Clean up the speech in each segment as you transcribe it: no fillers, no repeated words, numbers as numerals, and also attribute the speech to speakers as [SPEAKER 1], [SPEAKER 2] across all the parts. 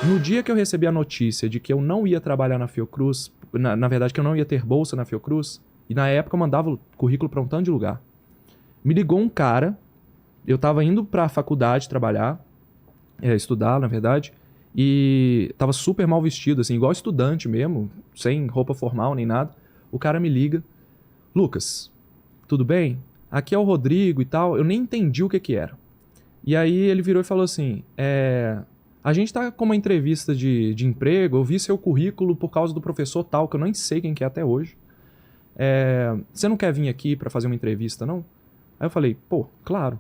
[SPEAKER 1] No dia que eu recebi a notícia de que eu não ia trabalhar na Fiocruz, na verdade que eu não ia ter bolsa na Fiocruz, e na época eu mandava o currículo pra um tanto de lugar. Me ligou um cara, eu tava indo pra faculdade trabalhar, estudar, na verdade, e tava super mal vestido, assim, igual estudante mesmo, sem roupa formal nem nada. O cara me liga, Lucas, tudo bem? Aqui é o Rodrigo e tal. Eu nem entendi o que que era. E aí ele virou e falou assim, a gente tá com uma entrevista de emprego, eu vi seu currículo por causa do professor tal, que eu nem sei quem que é até hoje. Você não quer vir aqui pra fazer uma entrevista, não? Aí eu falei, pô, claro.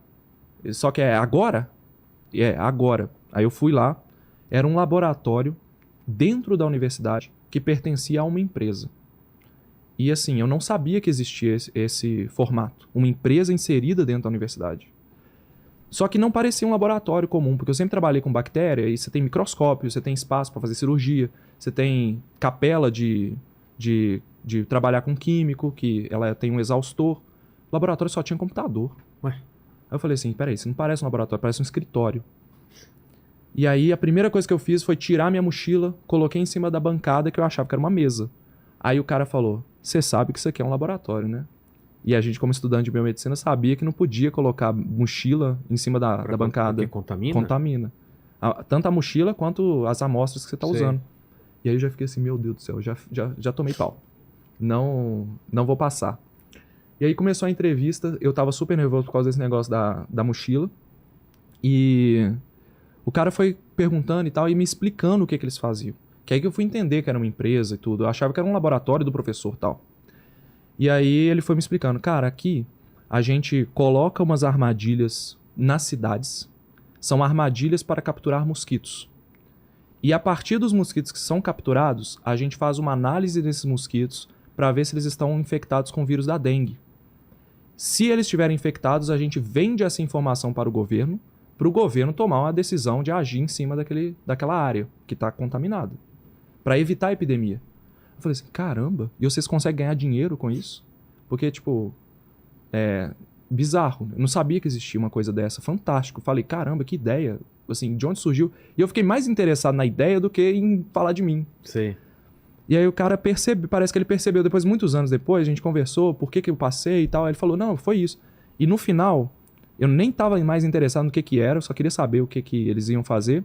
[SPEAKER 1] Só que é agora? Agora. Aí eu fui lá, era um laboratório dentro da universidade que pertencia a uma empresa. E assim, eu não sabia que existia esse formato. Uma empresa inserida dentro da universidade. Só que não parecia um laboratório comum, porque eu sempre trabalhei com bactéria e você tem microscópio, você tem espaço para fazer cirurgia, você tem capela de trabalhar com químico, que ela tem um exaustor. O laboratório só tinha computador.
[SPEAKER 2] Ué?
[SPEAKER 1] Aí eu falei assim, peraí, isso não parece um laboratório, parece um escritório. E aí a primeira coisa que eu fiz foi tirar minha mochila, coloquei em cima da bancada que eu achava que era uma mesa. Aí o cara falou, você sabe que isso aqui é um laboratório, né? E a gente, como estudante de biomedicina, sabia que não podia colocar mochila em cima da bancada.
[SPEAKER 2] Porque contamina?
[SPEAKER 1] Contamina. Tanto a mochila quanto as amostras que você está
[SPEAKER 2] Sei.
[SPEAKER 1] usando. E aí eu já fiquei assim, meu Deus do céu, já tomei pau. Não vou passar. E aí começou a entrevista, eu tava super nervoso por causa desse negócio da mochila. E o cara foi perguntando e tal, e me explicando o que eles faziam. Que aí que eu fui entender que era uma empresa e tudo. Eu achava que era um laboratório do professor e tal. E aí ele foi me explicando, cara, aqui a gente coloca umas armadilhas nas cidades. São armadilhas para capturar mosquitos. E a partir dos mosquitos que são capturados, a gente faz uma análise desses mosquitos para ver se eles estão infectados com o vírus da dengue. Se eles estiverem infectados, a gente vende essa informação para o governo tomar uma decisão de agir em cima daquela área que está contaminada, para evitar a epidemia. Eu falei assim, caramba, e vocês conseguem ganhar dinheiro com isso? Porque, tipo, bizarro. Eu não sabia que existia uma coisa dessa. Fantástico. Falei, caramba, que ideia. Assim, de onde surgiu? E eu fiquei mais interessado na ideia do que em falar de mim.
[SPEAKER 2] Sei.
[SPEAKER 1] E aí o cara parece que ele percebeu, depois, muitos anos depois, a gente conversou, por que eu passei e tal. Aí ele falou, não, foi isso. E no final, eu nem tava mais interessado no que era, eu só queria saber o que eles iam fazer.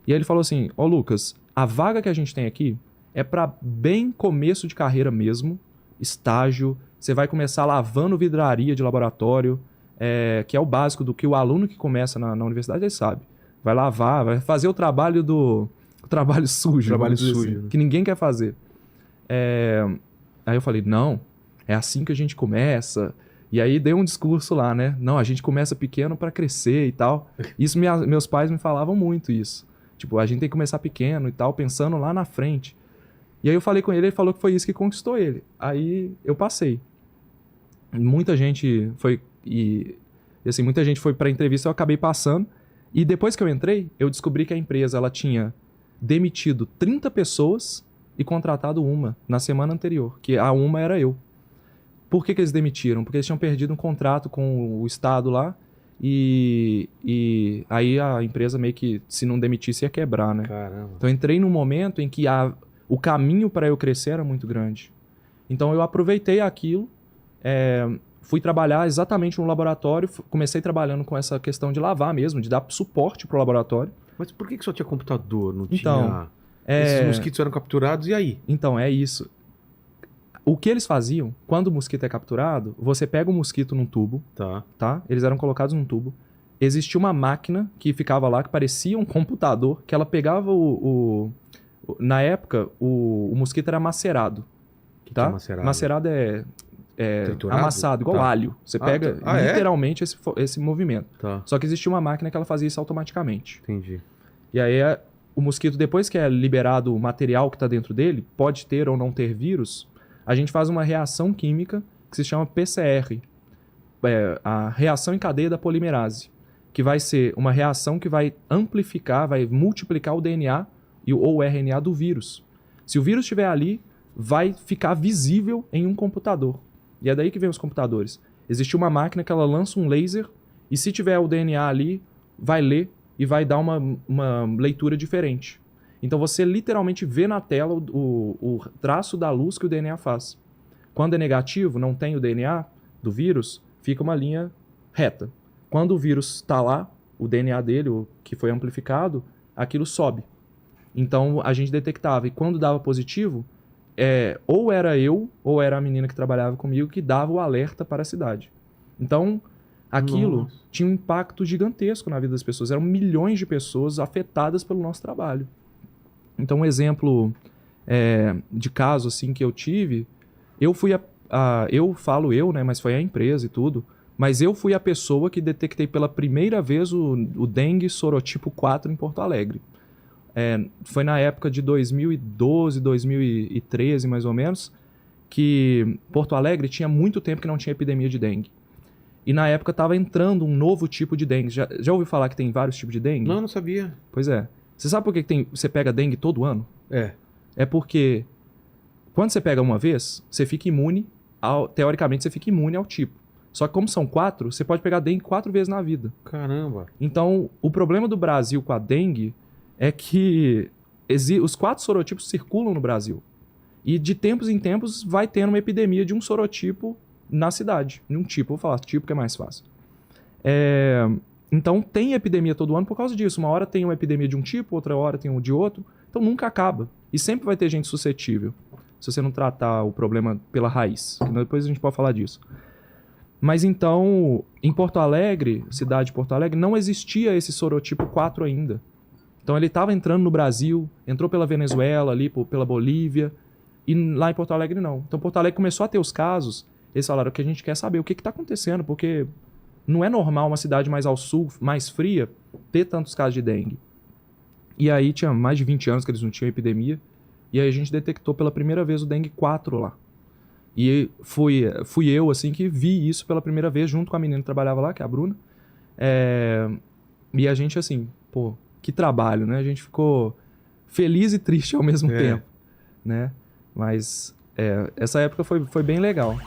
[SPEAKER 1] E aí ele falou assim, ó Lucas, a vaga que a gente tem aqui é para bem começo de carreira mesmo, estágio, você vai começar lavando vidraria de laboratório, que é o básico do que o aluno que começa na universidade ele sabe. Vai lavar, vai fazer o trabalho sujo.
[SPEAKER 2] Trabalho
[SPEAKER 1] sujo.
[SPEAKER 2] sujo.
[SPEAKER 1] Assim, que ninguém quer fazer. Aí eu falei, não, é assim que a gente começa. E aí dei um discurso lá, né? Não, a gente começa pequeno para crescer e tal. Isso meus pais me falavam muito isso. Tipo, a gente tem que começar pequeno e tal, pensando lá na frente. E aí eu falei com ele falou que foi isso que conquistou ele. Aí eu passei. Muita gente foi pra entrevista, eu acabei passando. E depois que eu entrei, eu descobri que a empresa ela tinha demitido 30 pessoas e contratado uma na semana anterior, que a uma era eu. Por que eles demitiram? Porque eles tinham perdido um contrato com o Estado lá e aí a empresa meio que, se não demitisse, ia quebrar, né?
[SPEAKER 2] Caramba.
[SPEAKER 1] Então eu entrei num momento em que o caminho para eu crescer era muito grande. Então eu aproveitei aquilo, fui trabalhar exatamente no laboratório, comecei trabalhando com essa questão de lavar mesmo, de dar suporte pro laboratório.
[SPEAKER 2] Mas por que só tinha computador? Não
[SPEAKER 1] Então,
[SPEAKER 2] tinha... Esses mosquitos eram capturados, e aí?
[SPEAKER 1] Então, é isso. O que eles faziam, quando o mosquito é capturado, você pega o mosquito num tubo, tá? Eles eram colocados num tubo. Existia uma máquina que ficava lá, que parecia um computador, que ela pegava na época, o mosquito era macerado.
[SPEAKER 2] Que
[SPEAKER 1] tá?
[SPEAKER 2] é macerado?
[SPEAKER 1] Macerado
[SPEAKER 2] Triturado?
[SPEAKER 1] amassado, igual alho. Você pega literalmente esse movimento.
[SPEAKER 2] Tá.
[SPEAKER 1] Só que existia uma máquina que ela fazia isso automaticamente.
[SPEAKER 2] Entendi.
[SPEAKER 1] E aí o mosquito, depois que é liberado o material que está dentro dele, pode ter ou não ter vírus, a gente faz uma reação química que se chama PCR, a reação em cadeia da polimerase, que vai ser uma reação que vai amplificar, vai multiplicar o DNA ou o RNA do vírus. Se o vírus estiver ali, vai ficar visível em um computador. E é daí que vem os computadores. Existe uma máquina que ela lança um laser e se tiver o DNA ali, vai ler e vai dar uma leitura diferente. Então você literalmente vê na tela o traço da luz que o DNA faz. Quando é negativo, não tem o DNA do vírus, fica uma linha reta. Quando o vírus está lá, o DNA dele, o que foi amplificado, aquilo sobe. Então a gente detectava. E quando dava positivo, ou era eu, ou era a menina que trabalhava comigo que dava o alerta para a cidade. Então aquilo tinha um impacto gigantesco na vida das pessoas. Eram milhões de pessoas afetadas pelo nosso trabalho. Então um exemplo de caso assim, que eu tive, eu fui eu falo eu, né, mas foi a empresa e tudo, mas eu fui a pessoa que detectei pela primeira vez o dengue sorotipo 4 em Porto Alegre. Foi na época de 2012, 2013 mais ou menos, que Porto Alegre tinha muito tempo que não tinha epidemia de dengue. E na época estava entrando um novo tipo de dengue. Já ouviu falar que tem vários tipos de dengue?
[SPEAKER 2] Não sabia.
[SPEAKER 1] Pois é. Você sabe por que você pega dengue todo ano? É porque quando você pega uma vez, você fica imune, teoricamente você fica imune ao tipo. Só que como são 4, você pode pegar dengue 4 vezes na vida.
[SPEAKER 2] Caramba.
[SPEAKER 1] Então, o problema do Brasil com a dengue é que os 4 sorotipos circulam no Brasil. E de tempos em tempos vai tendo uma epidemia de um sorotipo na cidade. De um tipo, vou falar tipo que é mais fácil. Então tem epidemia todo ano por causa disso. Uma hora tem uma epidemia de um tipo, outra hora tem um de outro. Então nunca acaba. E sempre vai ter gente suscetível, se você não tratar o problema pela raiz. Depois a gente pode falar disso. Mas então, em Porto Alegre, cidade de Porto Alegre, não existia esse sorotipo 4 ainda. Então ele estava entrando no Brasil, entrou pela Venezuela, ali pela Bolívia, e lá em Porto Alegre não. Então Porto Alegre começou a ter os casos, eles falaram que a gente quer saber o que está acontecendo, porque não é normal uma cidade mais ao sul, mais fria, ter tantos casos de dengue. E aí tinha mais de 20 anos que eles não tinham epidemia, e aí a gente detectou pela primeira vez o dengue 4 lá. E fui eu, assim, que vi isso pela primeira vez, junto com a menina que trabalhava lá, que é a Bruna. E a gente, assim, pô, que trabalho, né? A gente ficou feliz e triste ao mesmo tempo, né? Mas essa época foi bem legal.